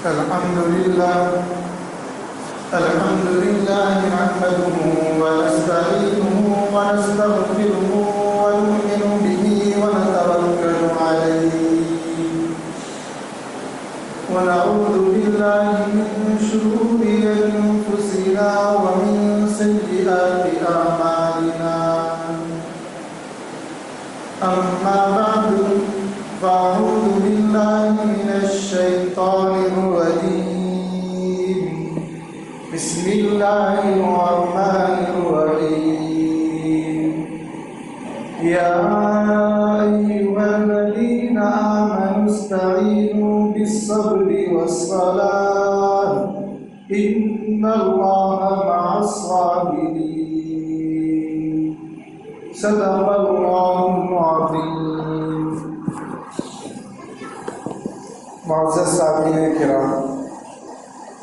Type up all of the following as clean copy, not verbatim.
الحمد لله نحمده ونستعينه ونستغفره ونؤمن به ونتوكل عليه ونعوذ بالله من شرور أنفسنا ومن سيئات أعمالنا. أما بعد فأعوذ بالله من الشيطان الرجيم. بسم الله الرحمن الرحيم. يا أيها الذين آمنوا استعينوا بالصبر والصلاة إن الله مع الصابرين. صدق الله العظيم. معزز سامعین کرام،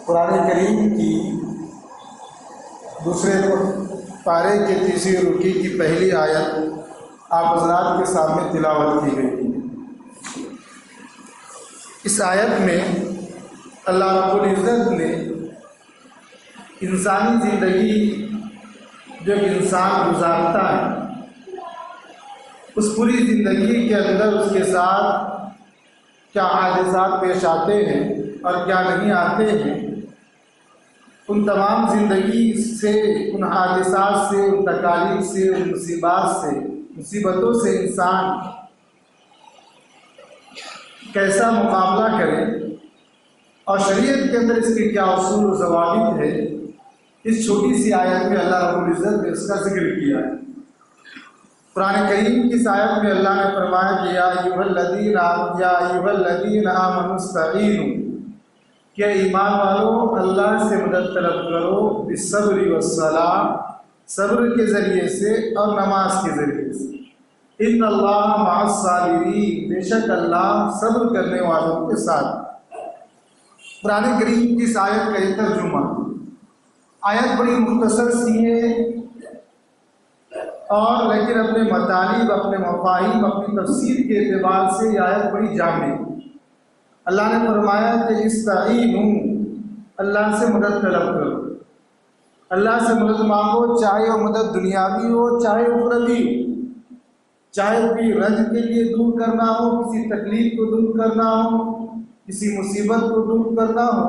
قرآن کریم کی دوسرے پارے کے تیسری رکوع کی پہلی آیت آپ حضرات کے سامنے تلاوت کی گئی. اس آیت میں اللہ رب العزت نے انسانی زندگی جو انسان گزارتا ہے اس پوری زندگی کے اندر اس کے ساتھ کیا حادثات پیش آتے ہیں اور کیا نہیں آتے ہیں، ان تمام زندگی سے، ان حادثات سے، ان تکالیف سے، ان مصیبتوں سے انسان کیسا مقابلہ کرے اور شریعت کے اندر اس کے کیا اصول و ضوابط ہے، اس چھوٹی سی آیت میں اللہ رب العزت نے اس کا ذکر کیا ہے. قرآن کریم کی اس آیت میں اللہ نے فرمایا کہ یا ایھا الذین آمنوا استعینوا، کہ ایمان والو اللہ سے مدد طلب کرو، بالصبر والصلاۃ، صبر کے ذریعے سے اور نماز کے ذریعے سے. ان اللہ مع الصابرین، بے شک اللہ صبر کرنے والوں کے ساتھ. قرآن کریم کی اس آیت کا یہ ترجمہ. آیت بڑی مختصر سی ہے اور لیکن اپنے مطالب، اپنے مفاہیم، اپنی تفسیر کے اعتبار سے یہ آیت بڑی جامع ہے. اللہ نے فرمایا کہ استعینوا، اللہ سے مدد طلب کرو، اللہ سے مدد مانگو، چاہے وہ مدد دنیاوی ہو چاہے اخروی ہو، چاہے کوئی رنج کے لیے دور کرنا ہو، کسی تکلیف کو دور کرنا ہو، کسی مصیبت کو دور کرنا ہو،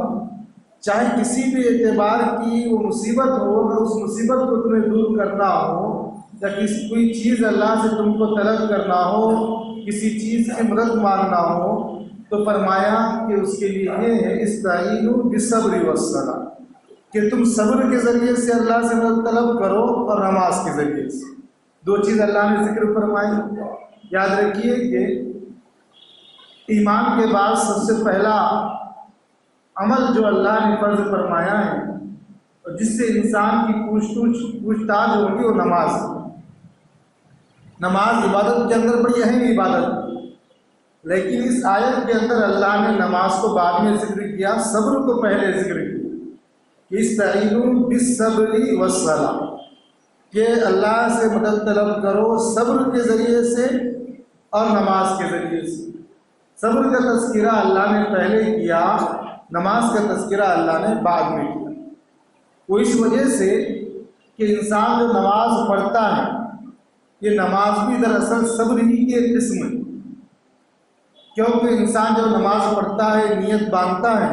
چاہے کسی بھی اعتبار کی وہ مصیبت ہو، اس مصیبت کو تمہیں دور کرنا ہو، یا کوئی چیز اللہ سے تم کو طلب کرنا ہو، کسی چیز کی مدد مانگنا ہو، تو فرمایا کہ اس کے لیے یہ ہے استعینوا بالصبر والصلاۃ، کہ تم صبر کے ذریعے سے اللہ سے مدد طلب کرو اور نماز کے ذریعے سے. دو چیز اللہ نے ذکر فرمائی. یاد رکھیے کہ ایمان کے بعد سب سے پہلا عمل جو اللہ نے فرض فرمایا ہے اور جس سے انسان کی پوچھ تاچھ ہوگی وہ نماز. نماز عبادت کے اندر بڑی اہم عبادت ہے، لیکن اس آیت کے اندر اللہ نے نماز کو بعد میں ذکر کیا، صبر کو پہلے ذکر کیا. استعینوا بالصبر والصلاۃ، کہ اللہ سے مدد طلب کرو صبر کے ذریعے سے اور نماز کے ذریعے سے. صبر کا تذکرہ اللہ نے پہلے کیا، نماز کا تذکرہ اللہ نے بعد میں کیا. وہ اس وجہ سے کہ انسان جو نماز پڑھتا ہے، یہ نماز بھی دراصل صبر ہی کی ایک قسم ہے. کیونکہ انسان جب نماز پڑھتا ہے، نیت باندھتا ہے،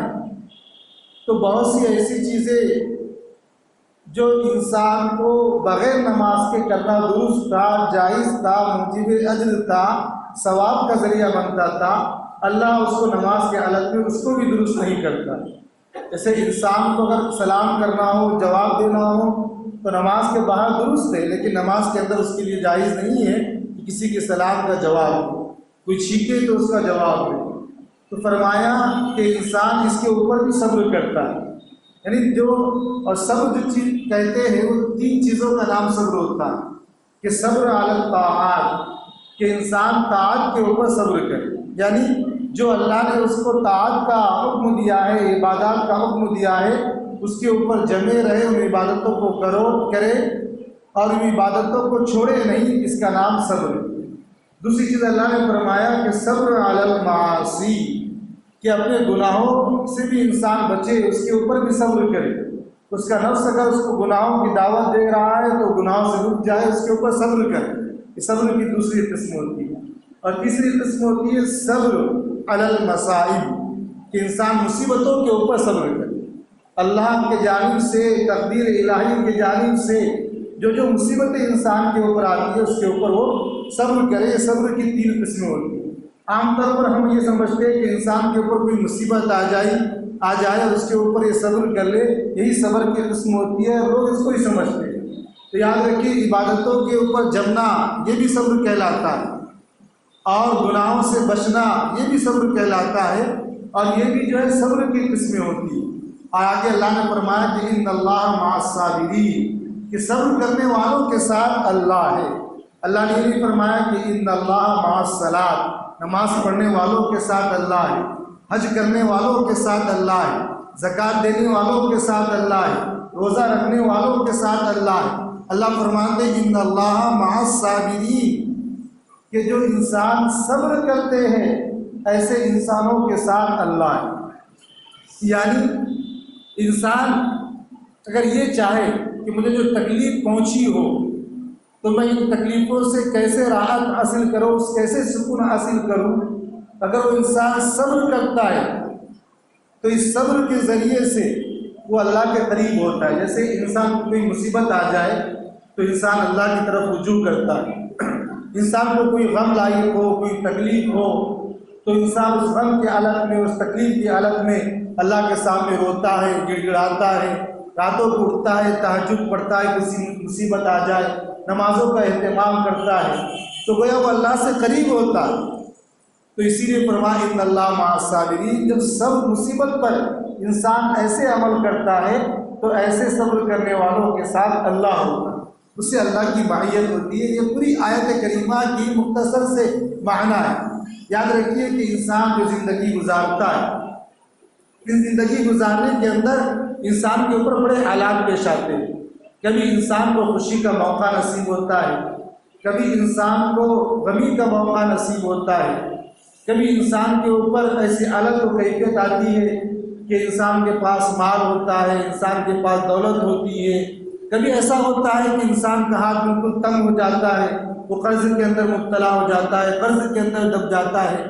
تو بہت سی ایسی چیزیں جو انسان کو بغیر نماز کے کرنا درست تھا، جائز تھا، موجب اجر تھا، ثواب کا ذریعہ بنتا تھا، اللہ اس کو نماز کے حالت میں اس کو بھی درست نہیں کرتا. جیسے انسان کو اگر سلام کرنا ہو، جواب دینا ہو تو نماز کے باہر درست ہے، لیکن نماز کے اندر اس کے لیے جائز نہیں ہے کہ کسی کے سلام کا جواب ہو، کوئی چھینکے تو اس کا جواب دے. تو فرمایا کہ انسان اس کے اوپر بھی صبر کرتا ہے. یعنی اور صبر جو چیز کہتے ہیں وہ تین چیزوں کا نام صبر ہوتا ہے. کہ صبر علی الطاعات، کہ انسان طاعت کے اوپر صبر کرے، یعنی جو اللہ نے اس کو طاعت کا حکم دیا ہے، عبادات کا حکم دیا ہے، اس کے اوپر جمے رہے، ان عبادتوں کو کرے اور ان عبادتوں کو چھوڑے نہیں. اس کا نام صبر ہے. دوسری چیز اللہ نے فرمایا کہ صبر علی المعاصی، کہ کہ اپنے گناہوں سے بھی انسان بچے، اس کے اوپر بھی صبر کرے۔ اس کا نفس اگر اس کو گناہوں کی دعوت دے رہا ہے تو گناہوں سے رک جائے، اس کے اوپر صبر کرے۔ یہ صبر کی دوسری قسم ہوتی ہے۔ اور تیسری قسم ہوتی ہے صبر علی المصائب، کہ انسان مصیبتوں کے اوپر صبر کرے۔ اللہ کی جانب سے، تقدیر الہی کی جانب سے جو مصیبتیں انسان کے اوپر آتی ہے اس کے اوپر وہ صبر کرے۔ یہ صبر کی 3 قسمیں ہوتی ہیں۔ عام طور پر ہم یہ سمجھتے ہیں کہ انسان کے اوپر کوئی مصیبت آ جائے اور اس کے اوپر یہ صبر کر لے، یہی صبر کی قسم ہوتی ہے، لوگ اس کو ہی سمجھتے ہیں۔ تو یاد رکھیے، عبادتوں کے اوپر جمنا یہ بھی صبر کہلاتا ہے، اور گناہوں سے بچنا یہ بھی صبر کہلاتا ہے، اور یہ بھی جو ہے صبر کی قسمیں ہوتی ہیں۔ اور آگے اللہ نے فرمایا کہ ان اللہ مع الصابرین، کہ صبر کرنے والوں کے ساتھ اللہ ہے۔ اللہ نے یہ بھی فرمایا کہ ان اللہ مع الصلاۃ، نماز پڑھنے والوں کے ساتھ اللہ ہے، حج کرنے والوں کے ساتھ اللہ ہے، زکوٰۃ دینے والوں کے ساتھ اللہ ہے، روزہ رکھنے والوں کے ساتھ اللہ ہے۔ اللہ فرماتے ہیں ان اللہ مع الصابرین، کہ جو انسان صبر کرتے ہیں ایسے انسانوں کے ساتھ اللہ ہے۔ یعنی انسان اگر یہ چاہے کہ مجھے جو تکلیف پہنچی ہو تو میں ان تکلیفوں سے کیسے راحت حاصل کروں، کیسے سکون حاصل کروں، اگر وہ انسان صبر کرتا ہے تو اس صبر کے ذریعے سے وہ اللہ کے قریب ہوتا ہے۔ جیسے انسان کو کوئی مصیبت آ جائے تو انسان اللہ کی طرف رجوع کرتا ہے۔ انسان کو کوئی غم لاحق ہو، کوئی تکلیف ہو تو انسان اس غم کی حالت میں، اس تکلیف کی حالت میں اللہ کے سامنے روتا ہے، گڑ گڑاتا ہے، راتوں کو اٹھتا ہے، تہجد پڑھتا ہے، کسی مصیبت آ جائے نمازوں کا اہتمام کرتا ہے، تو گویا وہ اللہ سے قریب ہوتا ہے۔ تو اسی لیے فرمایا ان اللہ مع الصابرین، جب سب مصیبت پر انسان ایسے عمل کرتا ہے تو ایسے صبر کرنے والوں کے ساتھ اللہ ہوتا ہے، اس سے اللہ کی معیت ہوتی ہے۔ یہ پوری آیت کریمہ کی مختصر سے معنی ہے۔ یاد رکھیے کہ انسان جو زندگی گزارتا ہے، اس زندگی گزارنے کے اندر انسان کے اوپر بڑے حالات پیش آتے ہیں۔ کبھی انسان کو خوشی کا موقع نصیب ہوتا ہے، کبھی انسان کو غمی کا موقع نصیب ہوتا ہے، کبھی انسان کے اوپر ایسی حالت و کیفیت آتی ہے کہ انسان کے پاس مال ہوتا ہے، انسان کے پاس دولت ہوتی ہے، کبھی ایسا ہوتا ہے کہ انسان کا ہاتھ بالکل تنگ ہو جاتا ہے، وہ قرض کے اندر مبتلا ہو جاتا ہے، قرض کے اندر دب جاتا ہے،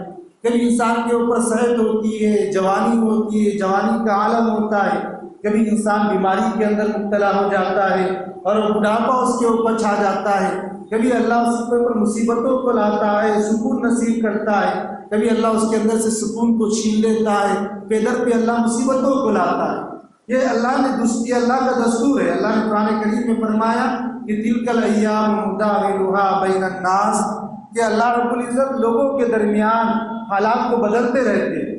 کبھی انسان کے اوپر صحت ہوتی ہے، جوانی ہوتی ہے، جوانی کا عالم ہوتا ہے، کبھی انسان بیماری کے اندر مبتلا ہو جاتا ہے اور بڑھاپا اس کے اوپر چھا جاتا ہے، کبھی اللہ اس کے اوپر مصیبتوں کو لاتا ہے، سکون نصیب کرتا ہے، کبھی اللہ اس کے اندر سے سکون کو چھین لیتا ہے، پیدر پہ اللہ مصیبتوں کو لاتا ہے۔ یہ اللہ کا دستور ہے۔ اللہ نے قرآن کریم میں فرمایا کہ تلک الایام نداولها بین الناس، کہ اللہ رب العزت لوگوں کے درمیان حالات کو بدلتے رہتے ہیں۔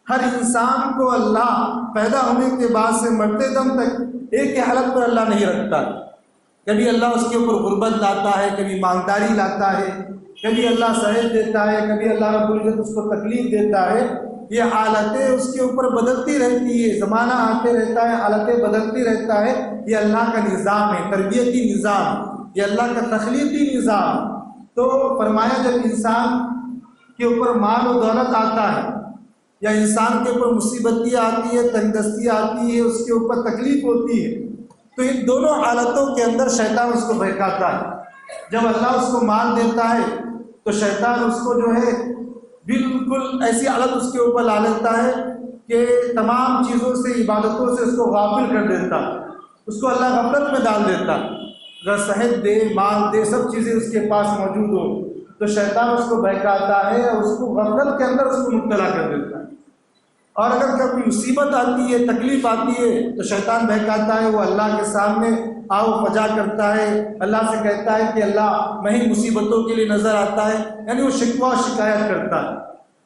ہر انسان کو اللہ پیدا ہونے کے بعد سے مرتے دم تک ایک ہی حالت پر اللہ نہیں رکھتا۔ کبھی اللہ اس کے اوپر غربت لاتا ہے، کبھی مالداری لاتا ہے، کبھی اللہ صحت دیتا ہے، کبھی اللہ رب العزت اس کو تکلیف دیتا ہے۔ یہ حالتیں اس کے اوپر بدلتی رہتی ہے، زمانہ آتے رہتا ہے، حالتیں بدلتی رہتا ہے۔ یہ اللہ کا نظام ہے، تربیتی نظام، یہ اللہ کا تخلیقی نظام۔ تو فرمایا جب انسان کے اوپر مال و دولت آتا ہے یا انسان کے اوپر مصیبتیں آتی ہے، تنگدستی آتی ہے، اس کے اوپر تکلیف ہوتی ہے، تو ان دونوں حالتوں کے اندر شیطان اس کو بہکاتا ہے۔ جب اللہ اس کو مال دیتا ہے تو شیطان اس کو جو ہے بالکل ایسی حالت اس کے اوپر لا لیتا ہے کہ تمام چیزوں سے، عبادتوں سے اس کو غافل کر دیتا ہے، اس کو اللہ غفلت میں ڈال دیتا ہے۔ اگر صحت دے، مال دے، سب چیزیں اس کے پاس موجود ہو تو شیطان اس کو بہکاتا ہے اور اس کو غفلت کے اندر اس کو مبتلا کر دیتا ہے۔ اور اگر کبھی مصیبت آتی ہے، تکلیف آتی ہے تو شیطان بہکاتا ہے، وہ اللہ کے سامنے آؤ فجا کرتا ہے، اللہ سے کہتا ہے کہ اللہ میں ہی مصیبتوں کے لیے نظر آتا ہے، یعنی وہ شکوہ شکایت کرتا ہے۔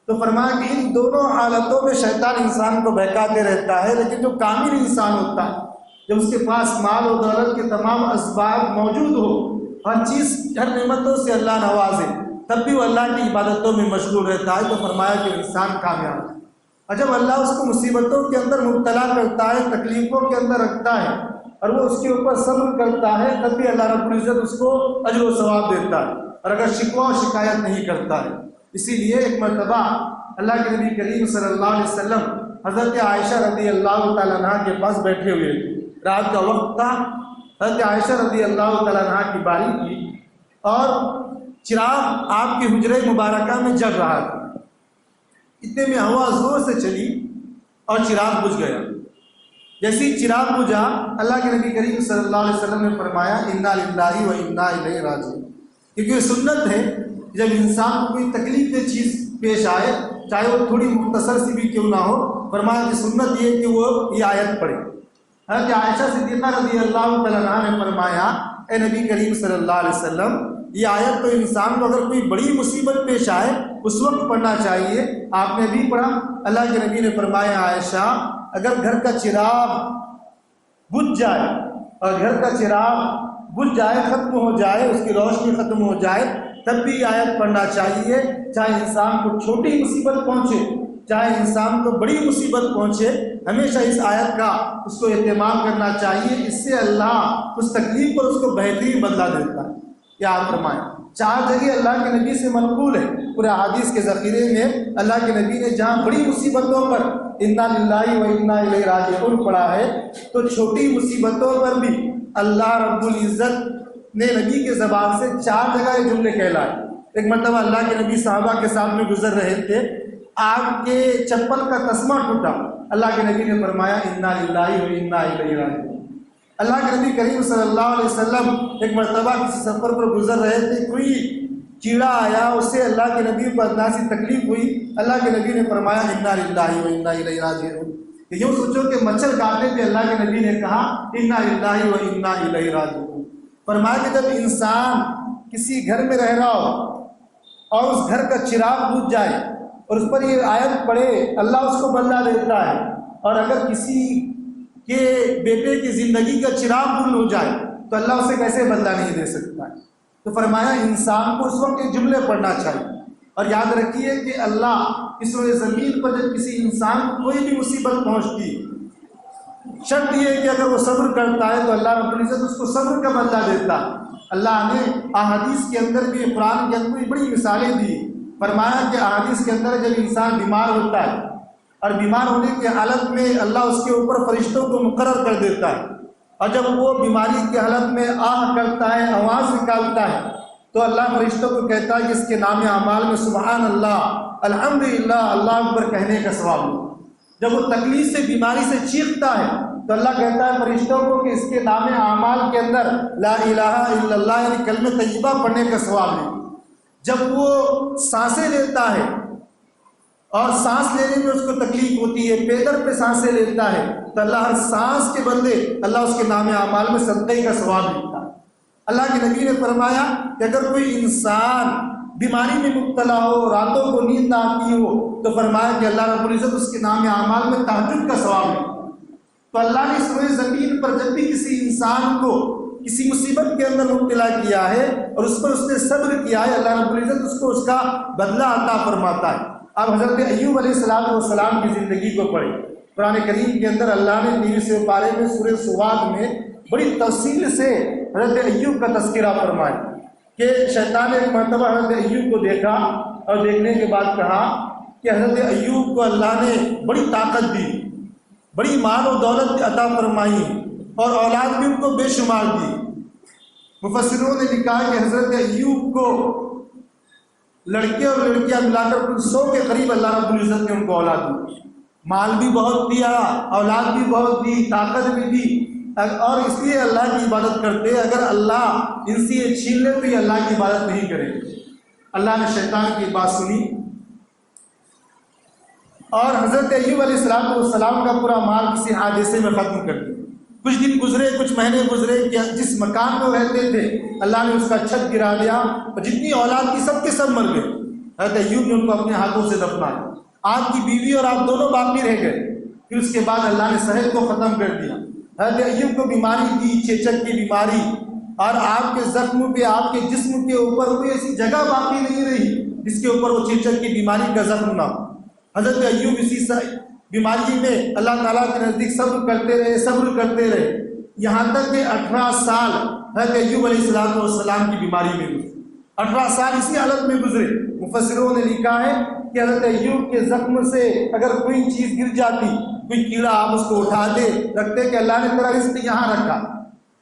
تو فرمایا کہ ان دونوں حالتوں میں شیطان انسان کو بہکاتے رہتا ہے، لیکن جو کامل انسان ہوتا ہے، جب اس کے پاس مال و دولت کے تمام اسباب موجود ہو، ہر چیز، ہر نعمتوں سے اللہ نوازے، تب بھی وہ اللہ کی عبادتوں میں مشغول رہتا ہے، تو فرمایا کہ انسان کامیاب ہے۔ اور جب اللہ اس کو مصیبتوں کے اندر مبتلا کرتا ہے، تکلیفوں کے اندر رکھتا ہے اور وہ اس کے اوپر صبر کرتا ہے، تب بھی اللہ رب العزت اس کو اجر و ثواب دیتا ہے، اور اگر شکوہ و شکایت نہیں کرتا ہے۔ اسی لیے ایک مرتبہ اللہ کے نبی کریم صلی اللہ علیہ وسلم حضرت عائشہ رضی اللہ تعالیٰ عنہ کے پاس بیٹھے ہوئے تھے، رات کا وقت تھا، حضرت عائشہ رضی اللہ تعالیٰ عنہ کی باری تھی اور چراغ آپ کے حجرے مبارکہ میں جل رہا تھا۔ اتنے میں ہوا زور سے چلی اور چراغ بجھ گیا۔ جیسی چراغ بجھا، اللہ کے نبی کریم صلی اللہ علیہ وسلم نے فرمایا انا للہ و انا الیہ راجعون، کیونکہ یہ سنت ہے جب انسان کو کوئی تکلیف دہ چیز پیش آئے، چاہے وہ تھوڑی مختصر سی بھی کیوں نہ ہو، فرمایا کہ سنت یہ کہ وہ یہ آیت پڑھے۔ حضرت عائشہ صدیقہ رضی اللہ تعالیٰ عنہا نے فرمایا اے نبی کریم صلی اللہ علیہ وسلم، یہ آیت تو انسان کو اگر کوئی بڑی مصیبت پیش آئے اس وقت پڑھنا چاہیے، آپ نے بھی پڑھا۔ اللہ کے نبی نے فرمایا عائشہ، اگر گھر کا چراغ بجھ جائے اور گھر کا چراغ بجھ جائے، ختم ہو جائے، اس کی روشنی ختم ہو جائے، تب بھی آیت پڑھنا چاہیے، چاہے انسان کو چھوٹی مصیبت پہنچے چاہے انسان کو بڑی مصیبت پہنچے، ہمیشہ اس آیت کا اس کو اہتمام کرنا چاہیے، اس سے اللہ اس تکلیف پر اس کو بہترین بدلہ دیتا ہے۔ کیا آپ فرمائیں، 4 جگہ اللہ کے نبی سے منقول ہے پورے احادیث کے ذخیرے میں، اللہ کے نبی نے جہاں بڑی مصیبتوں پر انا للہ و انا الیہ راجعون پڑھا ہے، تو چھوٹی مصیبتوں پر بھی اللہ رب العزت نے نبی کے زبان سے 4 جگہ یہ جملے کہلائے۔ ایک مرتبہ اللہ کے نبی صحابہ کے سامنے گزر رہے تھے، آپ کے چپل کا تسمہ ٹوٹا، اللہ کے نبی نے فرمایا انا للہ و انا الیہ راجعون۔ اللہ کے نبی کریم صلی اللہ علیہ وسلم ایک مرتبہ کسی سفر پر گزر رہے تھے، کوئی کیڑا آیا، اس سے اللہ کے نبی کو ادنا سی تکلیف ہوئی، اللہ کے نبی نے فرمایا انا للہ و انا الیہ راجعون۔ یوں سوچو کہ مچھر کاٹنے پہ اللہ کے نبی نے کہا انا للہ و انا الیہ راجعون۔ فرمایا کہ جب انسان کسی گھر میں رہ رہا ہو اور اس گھر کا چراغ بجھ جائے اور اس پر یہ آیت پڑھے، اللہ اس کو بدلہ دیتا ہے، اور اگر کسی کہ بیٹے کی زندگی کا چراغ گل ہو جائے تو اللہ اسے کیسے بدلہ نہیں دے سکتا ہے۔ تو فرمایا انسان کو اس وقت یہ جملے پڑھنا چاہیے، اور یاد رکھیے کہ اللہ اس روئے زمین پر جب کسی انسان کو کوئی بھی مصیبت پہنچتی، شرط یہ ہے کہ اگر وہ صبر کرتا ہے تو اللہ رب العزت اس کو صبر کا بدلہ دیتا ہے۔ اللہ نے احادیث کے اندر بھی، قرآن کے اندر بھی بڑی مثالیں دی۔ فرمایا کہ احادیث کے اندر جب انسان بیمار ہوتا ہے اور بیمار ہونے کی حالت میں اللہ اس کے اوپر فرشتوں کو مقرر کر دیتا ہے، اور جب وہ بیماری کی حالت میں آہ کرتا ہے، آواز نکالتا ہے، تو اللہ فرشتوں کو کہتا ہے کہ اس کے نام اعمال میں سبحان اللہ، الحمدللہ، اللہ اکبر کہنے کا ثواب ہو۔ جب وہ تکلیف سے، بیماری سے چیختا ہے تو اللہ کہتا ہے فرشتوں کو کہ اس کے نام اعمال کے اندر لا الہ الا اللہ یعنی کلمہ طیبہ پڑھنے کا ثواب ہے۔ جب وہ سانسیں لیتا ہے اور سانس لینے میں اس کو تکلیف ہوتی ہے، پیدر پہ سانسیں لیتا ہے، تو اللہ ہر سانس کے بدلے اللہ اس کے نام اعمال میں صدقے کا ثواب دیتا ہے۔ اللہ کے نبی نے فرمایا کہ اگر کوئی انسان بیماری میں مبتلا ہو، راتوں کو نیند نہ آتی ہو، تو فرمایا کہ اللہ رب العزت اس کے نام اعمال میں تہجد کا ثواب دیتا ہے۔ تو اللہ نے اس روئے زمین پر جب بھی کسی انسان کو کسی مصیبت کے اندر مبتلا کیا ہے اور اس پر اس نے صبر کیا ہے، اللہ رب العزت اس کو اس کا بدلہ عطا فرماتا ہے۔ اب حضرت ایوب علیہ السلام کی زندگی کو پڑھیں، قرآن کریم کے اندر اللہ نے 23ویں پارے میں سورہ سواد میں بڑی تفصیل سے حضرت ایوب کا تذکرہ فرمایا کہ شیطان نے ایک مرتبہ حضرت ایوب کو دیکھا اور دیکھنے کے بعد کہا کہ حضرت ایوب کو اللہ نے بڑی طاقت دی، بڑی مال و دولت عطا فرمائی اور اولاد بھی ان کو بے شمار دی۔ مفسروں نے لکھا کہ حضرت ایوب کو لڑکے اور لڑکیاں ملا کر 100 کے قریب اللہ رب العزت نے ان کو اولاد دی، مال بھی بہت دیا، اولاد بھی بہت دی، طاقت بھی دی، اور اس لیے اللہ کی عبادت کرتے، اگر اللہ ان سے یہ چھین لے تو یہ اللہ کی عبادت نہیں کرے۔ اللہ نے شیطان کی بات سنی اور حضرت ایوب علیہ السلام کا پورا مال کسی حادثے میں ختم کر دیا۔ کچھ دن گزرے، کچھ مہینے گزرے کہ جس مکان میں رہتے تھے اللہ نے اس کا چھت گرا دیا اور جتنی اولاد کی سب کے سب مر گئے۔ حضرت ایوب نے ان کو اپنے ہاتھوں سے دفنایا، آپ کی بیوی اور آپ دونوں باقی رہ گئے۔ پھر اس کے بعد اللہ نے صحت کو ختم کر دیا۔ حضرت ایوب کو بیماری دی، چیچک کی بیماری، اور آپ کے زخم پہ، آپ کے جسم کے اوپر کوئی ایسی جگہ باقی نہیں رہی جس کے اوپر وہ چیچک کی بیماری کا زخم نہ ہو۔ حضرت ایوب اسی بیماری میں اللہ تعالیٰ کے نزدیک صبر کرتے رہے، یہاں تک کہ 18 سال حضرت ایوب علیہ السلام کی بیماری میں گزرے۔ 18 سال اسی حالت میں گزرے۔ مفسروں نے لکھا ہے کہ حضرت ایوب کے زخم سے اگر کوئی چیز گر جاتی، کوئی کیڑا، آپ اس کو اٹھاتے رکھتے کہ اللہ نے تیرا رزق یہاں رکھا۔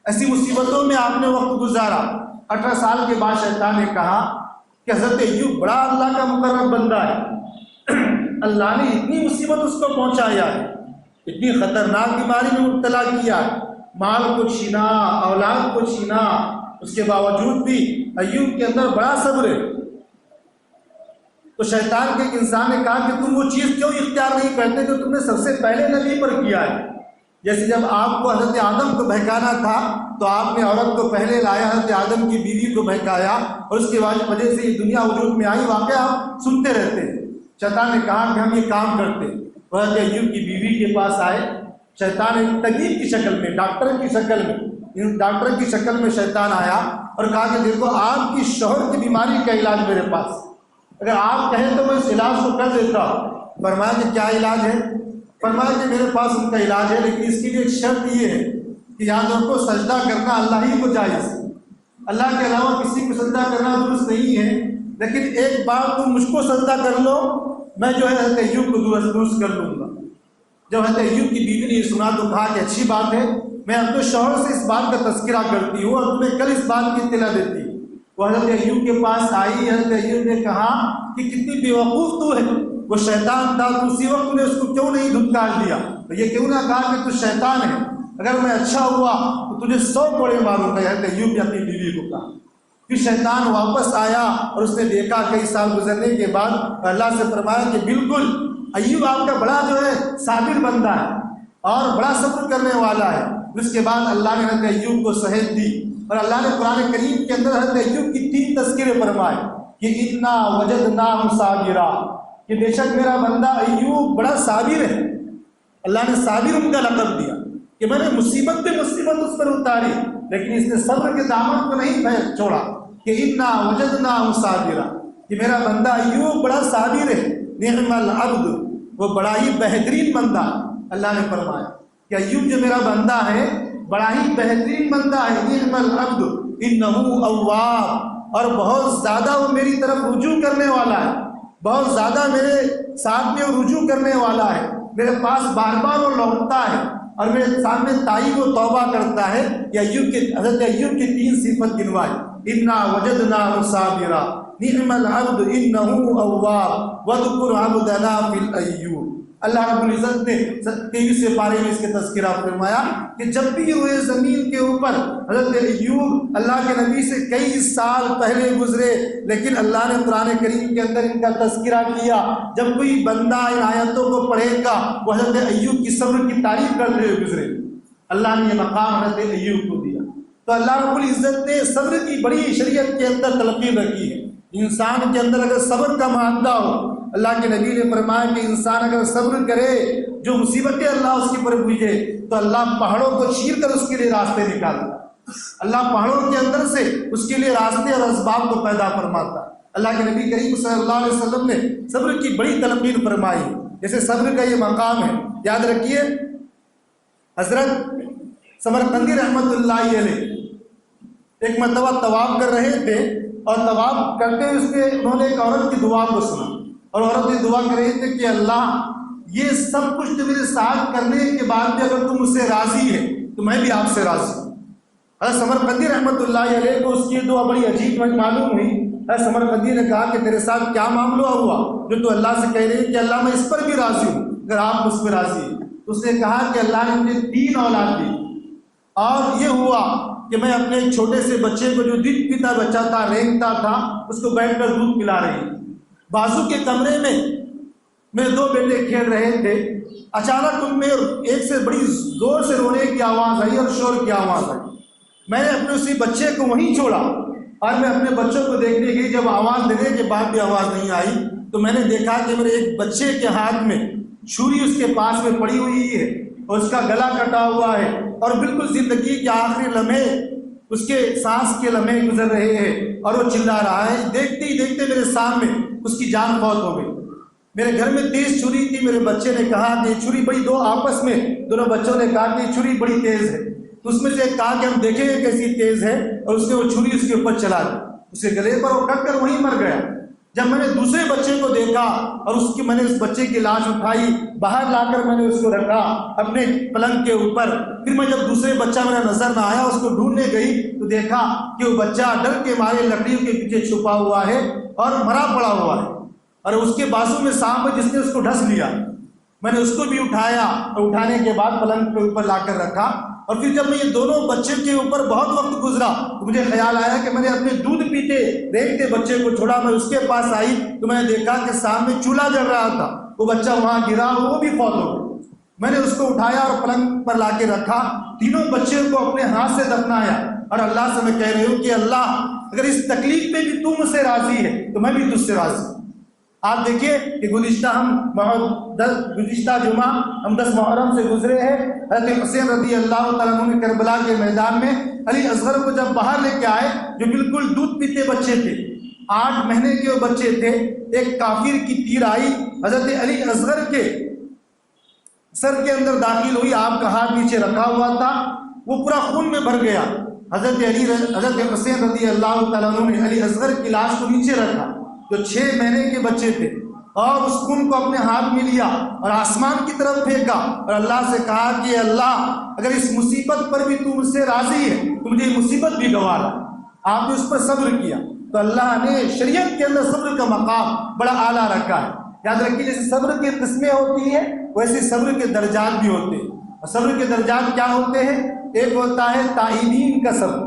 ایسی مصیبتوں میں آپ نے وقت گزارا۔ 18 سال کے بعد شیطان نے کہا کہ حضرت ایوب بڑا اللہ کا مقرب بندہ ہے، اللہ نے اتنی مصیبت اس کو پہنچایا ہے، اتنی خطرناک بیماری میں مبتلا کیا ہے، مال کو چھینا، اولاد کو چھینا، اس کے باوجود بھی ایوب کے اندر بڑا صبر ہے۔ تو شیطان کے ایک انسان نے کہا کہ تم وہ چیز کیوں اختیار نہیں کرتے جو تم نے سب سے پہلے نبی پر کیا ہے؟ جیسے جب آپ کو حضرت آدم کو بہکانا تھا تو آپ نے عورت کو پہلے لایا، حضرت آدم کی بیوی کو بہکایا، اور اس کے وجہ سے یہ دنیا وجود میں آئی۔ واقعہ آپ سنتے رہتے ہیں۔ شیطان نے کہا کہ ہم یہ کام کرتے، وہ حضرت ایوب کی بیوی کے پاس آئے۔ شیطان ایک طبیب کی شکل میں، ڈاکٹر کی شکل میں، ڈاکٹر کی شکل میں شیطان آیا اور کہا کہ دیکھو آپ کی شوہر کی بیماری کا علاج میرے پاس، اگر آپ کہیں تو میں اس علاج کو کر دیتا ہوں۔ فرمایا کہ کیا علاج ہے؟ فرمایا کہ میرے پاس ان کا علاج ہے، لیکن اس کے لیے ایک شرط یہ ہے کہ یاد رکھو سجدہ کرنا اللہ ہی کو جائز ہے، اللہ کے علاوہ کسی کو سجدہ کرنا درست نہیں ہے، لیکن ایک بار تم مجھ کو سجدہ کر لو، میں جو ہے حضرت ایوب کو درست کر لوں گا۔ جب حضرت ایوب کی بیوی نے یہ سنا تو کہا کہ اچھی بات ہے، میں اپنے شوہر سے اس بات کا تذکرہ کرتی ہوں اور تمہیں کل اس بات کی اطلاع دیتی ہوں۔ وہ حضرت ایوب کے پاس آئی۔ حضرت ایوب نے کہا کہ کتنی بیوقوف تو ہے، وہ شیطان تھا، تو اسی وقت نے اس کو کیوں نہیں دھتکار دیا؟ یہ کیوں نہ کہا کہ تو شیطان ہے، اگر میں اچھا ہوا تو تجھے 100 کوڑے ماروں گا۔ حضرت ایوب نے اپنی بیوی کو کہا۔ پھر شیطان واپس آیا اور اس نے دیکھا کئی سال گزرنے کے بعد، اللہ سے فرمایا کہ بالکل ایوب آپ کا بڑا جو ہے صابر بندہ ہے اور بڑا صبر کرنے والا ہے۔ اس کے بعد اللہ نے حضرت ایوب کو صحت دی، اور اللہ نے قرآن کریم کے اندر حضرت ایوب کی 3 تذکرے فرمائے کہ انا وجدناہ صابرا، کہ بے شک میرا بندہ ایوب بڑا صابر ہے۔ اللہ نے صابر ان کا لقب دیا کہ میں نے مصیبت پہ مصیبت اس پر اتاری، لیکن اس نے صبر کے دامن کو نہیں چھوڑا، کہ انا وجدناہ صابرا، کہ میرا بندہ ایوب بڑا صابر ہے۔ نعم العبد، وہ بڑا ہی بہترین بندہ، اللہ نے فرمایا کہ ایوب جو میرا بندہ ہے بڑا ہی بہترین بندہ ہے۔ نعم العبد انہ اواب، اور بہت زیادہ وہ میری طرف رجوع کرنے والا ہے، بہت زیادہ میرے ساتھ میں وہ رجوع کرنے والا ہے، میرے پاس بار بار وہ لوٹتا ہے اور میرے سامنے تائب و توبہ کرتا ہے۔ یہ ایوب کے حضرت ایوب کی 3 صفت گنوائی، انا وجدناہ صابرا، نعم العبد انہ اواب، واذکر عبدنا فی الایوب۔ اللہ رب العزت نے 23 پارے میں اس کے تذکرہ فرمایا کہ جب بھی ہوئے زمین کے اوپر حضرت ایوب اللہ کے نبی سے کئی سال پہلے گزرے، لیکن اللہ نے قرآن کریم کے اندر ان کا تذکرہ کیا۔ جب کوئی بندہ ان آیتوں کو پڑھے گا وہ حضرت ایوب کی صبر کی تعریف کرتے ہوئے گزرے۔ اللہ نے یہ مقام حضرت ایوب کو دیا۔ تو اللہ رب العزت نے صبر کی بڑی شریعت کے اندر تلقین رکھی ہے۔ انسان کے اندر اگر صبر کا معاملہ ہو، اللہ کے نبی نے فرمایا کہ انسان اگر صبر کرے، جو مصیبتیں اللہ اس کے اوپر بھیجے تو اللہ پہاڑوں کو چیر کر اس کے لیے راستے نکالتا، اللہ پہاڑوں کے اندر سے اس کے لیے راستے اور اسباب کو پیدا فرماتا۔ اللہ کے نبی کریم صلی اللہ علیہ وسلم نے صبر کی بڑی تلقین فرمائی، جیسے صبر کا یہ مقام ہے۔ یاد رکھیے حضرت سمرقندی رحمۃ اللہ علیہ ایک مرتبہ طواف کر رہے تھے، اور طواف کرتے ہوئے انہوں نے ایک عورت کی دعا کو سنا، اور عورت یہ دعا کر رہے تھے کہ اللہ یہ سب کچھ تو میرے ساتھ کرنے کے بعد بھی اگر تم مجھ سے راضی ہے تو میں بھی آپ سے راضی ہوں۔ حضرت سمرقندی رحمۃ اللہ علیہ کو اس کی دعا بڑی عجیب معلوم ہوئی۔ حضرت سمرقندی نے کہا کہ تیرے ساتھ کیا معاملہ ہوا جو تو اللہ سے کہہ رہے ہیں کہ اللہ میں اس پر بھی راضی ہوں اگر آپ مجھ پہ راضی ہیں؟ تو اس نے کہا کہ اللہ نے مجھے 3 اولاد دی، اور یہ ہوا کہ میں اپنے ایک چھوٹے سے بچے کو جو دودھ پیتا بچہ تھا، رینگتا تھا، اس کو بیٹھ کر دودھ پلا رہی۔ بازو کے کمرے میں میرے 2 بیٹے کھیل رہے تھے، اچانک ان میں ایک سے بڑی زور سے رونے کی آواز آئی اور شور کی آواز آئی۔ میں نے اپنے اسی بچے کو وہیں چھوڑا اور میں اپنے بچوں کو دیکھنے گئی۔ جب آواز دینے کے بعد بھی آواز نہیں آئی تو میں نے دیکھا کہ میرے ایک بچے کے ہاتھ میں چھری اس کے پاس میں پڑی ہوئی ہے اور اس کا گلا کٹا ہوا ہے، اور بالکل زندگی کے آخری لمحے اس کے سانس کے لمحے گزر رہے ہیں، اور وہ چلا رہا ہے۔ دیکھتے ہی دیکھتے میرے سامنے اس کی جان فوت ہو گئی۔ میرے گھر میں تیز چھری تھی، میرے بچے نے کہا کہ یہ چھری بڑی، دو آپس میں دونوں بچوں نے کہا کہ یہ چھری بڑی تیز ہے، تو اس میں سے ایک کہا کہ ہم دیکھیں گے کیسی تیز ہے، اور اس نے وہ چھری اس کے اوپر چلا دی۔ اس کے گلے پر وہ کٹ کر وہیں مر گیا۔ جب میں نے دوسرے بچے کو دیکھا اور میں نے اس بچے کی لاش اٹھائی، باہر لا کر میں نے اس کو رکھا اپنے پلنگ کے اوپر، پھر میں جب دوسرے بچہ میرا نظر نہ آیا اس کو ڈھونڈنے گئی تو دیکھا کہ وہ بچہ ڈر کے مارے لکڑیوں کے پیچھے چھپا ہوا ہے اور مرا پڑا ہوا ہے، اور اس کے بازو میں سانپ ہے جس نے اس کو ڈس لیا۔ میں نے اس کو بھی اٹھایا اور اٹھانے کے بعد پلنگ کے اوپر لا کر رکھا، اور پھر جب میں یہ دونوں بچے کے اوپر بہت وقت گزرا تو مجھے خیال آیا کہ میں نے اپنے دودھ پیتے رینگتے بچے کو چھوڑا۔ میں اس کے پاس آئی تو میں نے دیکھا کہ سامنے چولہا جل رہا تھا، وہ بچہ وہاں گرا، وہ بھی فوت ہو گیا۔ میں نے اس کو اٹھایا اور پلنگ پر لا کے رکھا، تینوں بچے کو اپنے ہاتھ سے دفنایا، اور اللہ سے میں کہہ رہی ہوں کہ اللہ اگر اس تکلیف پہ بھی تو مجھ سے راضی ہے تو میں بھی تجھ سے راضی ہوں۔ آپ دیکھیے کہ گزشتہ جمعہ ہم 10 محرم سے گزرے ہیں، حضرت حسین رضی اللہ تعالیٰ عنہ کربلا کے میدان میں علی اصغر کو جب باہر لے کے آئے، جو بالکل دودھ پیتے بچے تھے، 8 مہینے کے وہ بچے تھے، ایک کافر کی تیر آئی حضرت علی اصغر کے سر کے اندر داخل ہوئی، آپ کا ہاتھ نیچے رکھا ہوا تھا، وہ پورا خون میں بھر گیا۔ حضرت حسین رضی اللہ تعالیٰ عنہ نے علی اصغر کی لاش کو نیچے رکھا، جو 6 مہینے کے بچے تھے، اور اس خون کو اپنے ہاتھ میں لیا اور آسمان کی طرف پھینکا اور اللہ سے کہا کہ اللہ اگر اس مصیبت پر بھی تو مجھ سے راضی ہے تو مجھے یہ مصیبت بھی گوارا۔ آپ نے اس پر صبر کیا تو اللہ نے شریعت کے اندر صبر کا مقام بڑا اعلیٰ رکھا ہے۔ یاد رکھیے جیسے صبر کی قسمیں ہوتی ہیں ویسے صبر کے درجات بھی ہوتے ہیں، اور صبر کے درجات کیا ہوتے ہیں؟ ایک ہوتا ہے تائبین کا صبر۔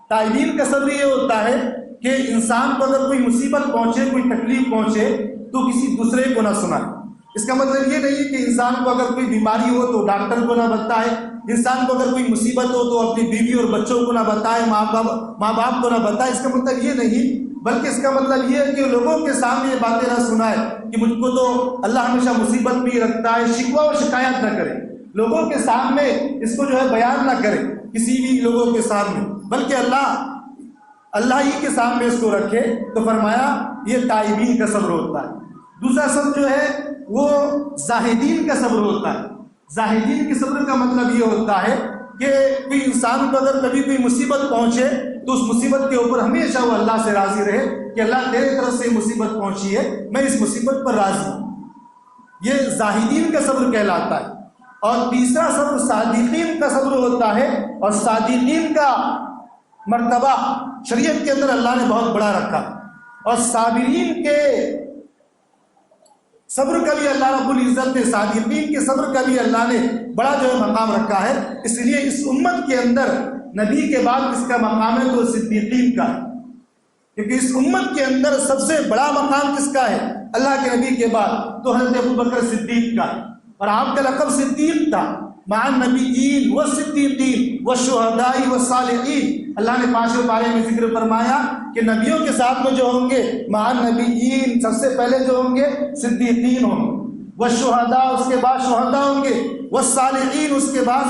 تائبین کا صبر یہ ہوتا ہے کہ انسان کو اگر کوئی مصیبت پہنچے، کوئی تکلیف پہنچے تو کسی دوسرے کو نہ سنائے۔ اس کا مطلب یہ نہیں کہ انسان کو اگر کوئی بیماری ہو تو ڈاکٹر کو نہ بتائے، انسان کو اگر کوئی مصیبت ہو تو اپنی بیوی اور بچوں کو نہ بتائے، ماں باپ کو نہ بتائے۔ اس کا مطلب یہ نہیں، بلکہ اس کا مطلب یہ ہے کہ لوگوں کے سامنے یہ باتیں نہ سنائے کہ مجھ کو تو اللہ ہمیشہ مصیبت میں ہی رکھتا ہے، شکوہ و شکایت نہ کرے، لوگوں کے سامنے اس کو جو ہے بیان نہ کرے کسی بھی لوگوں کے سامنے، بلکہ اللہ ہی کے سامنے اس کو رکھے۔ تو فرمایا یہ تائبین کا صبر ہوتا ہے۔ دوسرا صبر جو ہے وہ زاہدین کا صبر ہوتا ہے۔ زاہدین کے صبر کا مطلب یہ ہوتا ہے کہ کوئی انسان کو اگر کبھی کوئی مصیبت پہنچے تو اس مصیبت کے اوپر ہمیشہ وہ اللہ سے راضی رہے کہ اللہ تیرے طرف سے مصیبت پہنچی ہے، میں اس مصیبت پر راضی ہوں۔ یہ زاہدین کا صبر کہلاتا ہے۔ اور تیسرا صبر صادقین کا صبر ہوتا ہے، اور صادقین کا مرتبہ شریعت کے اندر اللہ نے بہت بڑا رکھا، اور صابرین کے صبر کا بھی اللہ رب العزت نے، صادقین کے صبر کا بھی اللہ نے بڑا جو ہے مقام رکھا ہے۔ اس لیے اس امت کے اندر نبی کے بعد اس کا مقام ہے تو صدیقین کا ہے، کیونکہ اس امت کے اندر سب سے بڑا مقام کس کا ہے؟ اللہ کے نبی کے بعد تو حضرت ابوبکر صدیق کا ہے، اور آپ کا لقب صدیق تھا۔ مع النبیین والصدیقین والشہداء والصالحین، اللہ نے 5ویں پارے میں ذکر فرمایا کہ نبیوں کے ساتھ میں جو ہوں گے مع النبیین، سب سے پہلے جو ہوں گے صدیقین ہوں گے، والشہداء اس کے بعد شہداء ہوں گے، والصالحین اس کے بعد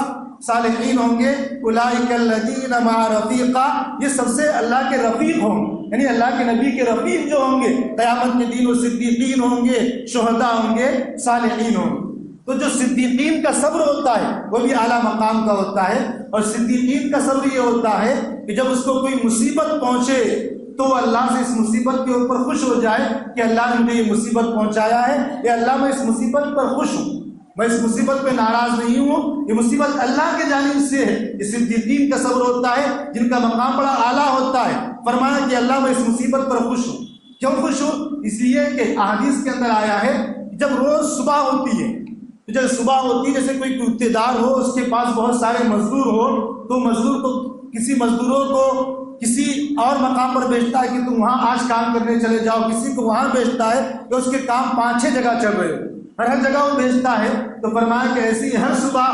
صالحین ہوں گے، اولئک الذین مع رفیقا، یہ سب سے اللہ کے رفیق ہوں گے، یعنی اللہ کے نبی کے رفیق جو ہوں گے قیامت کے دن وہ صدیقین ہوں گے، شہداء ہوں گے، صالحین ہوں گے۔ تو جو صدیقین کا صبر ہوتا ہے وہ بھی اعلیٰ مقام کا ہوتا ہے، اور صدیقین کا صبر یہ ہوتا ہے کہ جب اس کو کوئی مصیبت پہنچے تو اللہ سے اس مصیبت کے اوپر خوش ہو جائے کہ اللہ نے مجھے یہ مصیبت پہنچایا ہے، یا اللہ میں اس مصیبت پر خوش ہوں، میں اس مصیبت پہ ناراض نہیں ہوں، یہ مصیبت اللہ کے جانب سے ہے۔ یہ صدیقین کا صبر ہوتا ہے جن کا مقام بڑا اعلیٰ ہوتا ہے۔ فرمایا کہ اللہ میں اس مصیبت پر خوش ہوں۔ کیوں خوش ہوں؟ اس لیے کہ احادیث کے اندر آیا ہے جب روز صبح ہوتی ہے، جب صبح ہوتی ہے، جیسے کوئی اقتدار ہو، اس کے پاس بہت سارے مزدور ہو، تو مزدور کو کسی مزدوروں کو کسی اور مقام پر بیچتا ہے کہ تم وہاں آج کام کرنے چلے جاؤ، کسی کو وہاں بیچتا ہے کہ اس کے کام 5-6 جگہ چل رہے ہو، ہر جگہ وہ بیچتا ہے۔ تو فرمایا کہ ایسی ہر صبح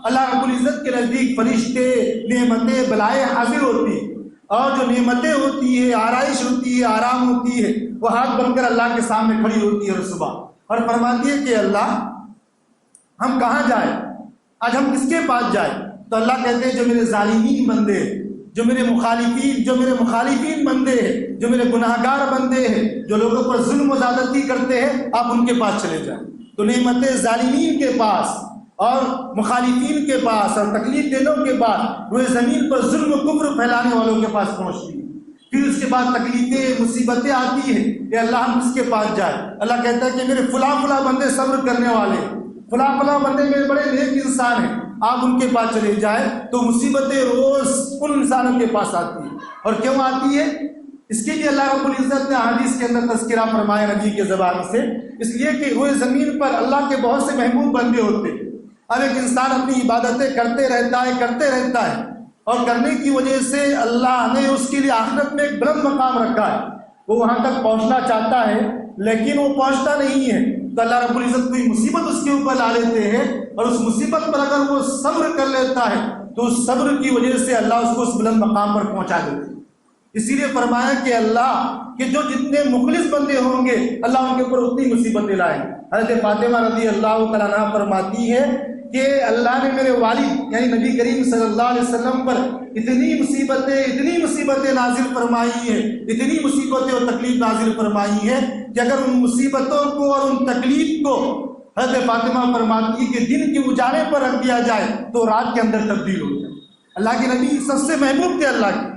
اللہ رب العزت کے نزدیک فرشتے، نعمتیں، بلائیں حاضر ہوتی ہیں، اور جو نعمتیں ہوتی ہے، آرائش ہوتی ہے، آرام ہوتی ہے، وہ ہاتھ بن کر اللہ کے سامنے کھڑی ہوتی ہے ہر صبح، اور فرماتی ہے کہ اللہ ہم کہاں جائیں، آج ہم کس کے پاس جائیں؟ تو اللہ کہتے ہیں جو میرے ظالمین بندے ہیں، جو میرے مخالفین بندے ہیں، جو میرے گناہگار بندے ہیں، جو لوگوں پر ظلم و زیادتی کرتے ہیں، آپ ان کے پاس چلے جائیں۔ تو نعمتیں ظالمین کے پاس اور مخالفین کے پاس اور تکلیف دینے کے بعد روئے زمین پر ظلم و کفر پھیلانے والوں کے پاس پہنچتی ہے۔ پھر اس کے بعد تکلیفیں مصیبتیں آتی ہیں کہ اللہ ہم کس کے پاس جائے. اللہ کہتا ہے کہ میرے فلاں فلاں بندے صبر کرنے والے، فلاں فلاں بندے میرے بڑے نیک انسان ہیں، آپ ان کے پاس چلے جائیں. تو مصیبتیں روز ان انسانوں کے پاس آتی ہیں. اور کیوں آتی ہے؟ اس کے لیے اللہ رب العزت نے حدیث کے اندر تذکرہ فرمایا نبی کے زبان سے، اس لیے کہ روئے زمین پر اللہ کے بہت سے محبوب بندے ہوتے ہیں. اب ایک انسان اپنی عبادتیں کرتے رہتا ہے اور کرنے کی وجہ سے اللہ نے اس کے لیے آخرت میں ایک بلند مقام رکھا ہے. وہ وہاں تک پہنچنا چاہتا ہے لیکن وہ پہنچتا نہیں ہے، تو اللہ رب العزت کوئی مصیبت اس کے اوپر لا لیتے ہیں، اور اس مصیبت پر اگر وہ صبر کر لیتا ہے تو اس صبر کی وجہ سے اللہ اس کو اس بلند مقام پر پہنچا دیتے ہیں. اسی لیے فرمایا کہ اللہ کہ جو جتنے مخلص بندے ہوں گے اللہ ان کے اوپر اتنی مصیبتیں لائیں. حضرت فاطمہ رضی اللہ تعالیٰ عنہ فرماتی ہے کہ اللہ نے میرے والد یعنی نبی کریم صلی اللہ علیہ وسلم پر اتنی مصیبتیں نازل فرمائی ہیں، اتنی مصیبتیں اور تکلیف نازل فرمائی ہیں کہ اگر ان مصیبتوں کو اور ان تکلیف کو حضرت فاطمہ فرماتی ہے کہ دن کے اجالے پر رکھ دیا جائے تو رات کے اندر تبدیل ہو جائے. اللہ کے نبی سب سے محبوب تھے اللہ کے،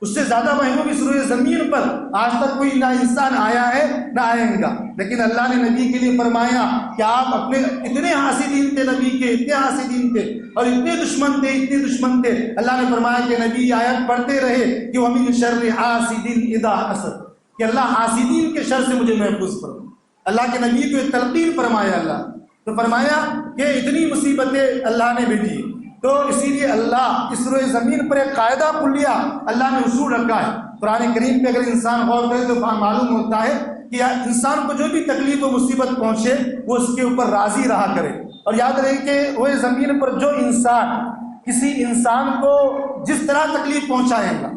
اس سے زیادہ محبوب اس روئے زمین پر آج تک کوئی نہ انسان آیا ہے نہ آئے گا. لیکن اللہ نے نبی کے لیے فرمایا کہ آپ اپنے اتنے حاسدین تھے، نبی کے اتنے حاسدین تھے اور اتنے دشمن تھے. اللہ نے فرمایا کہ نبی آیت پڑھتے رہے کہ وَمِن شَرِّ حَاسِدٍ إِذَا حَسَدَ، کہ اللہ حاسدین کے شر سے مجھے محفوظ فرما. اللہ کے نبی کو ایک تلقین فرمایا اللہ، تو فرمایا کہ اتنی مصیبتیں اللہ نے بھیجی. تو اسی لیے اللہ اس روئے زمین پر ایک قاعدہ کلیہ اللہ نے اصول رکھا ہے. قرآن کریم پہ اگر انسان غور کرے تو معلوم ہوتا ہے کہ انسان کو جو بھی تکلیف و مصیبت پہنچے وہ اس کے اوپر راضی رہا کرے. اور یاد رہے کہ روئے زمین پر جو انسان کسی انسان کو جس طرح تکلیف پہنچائے گا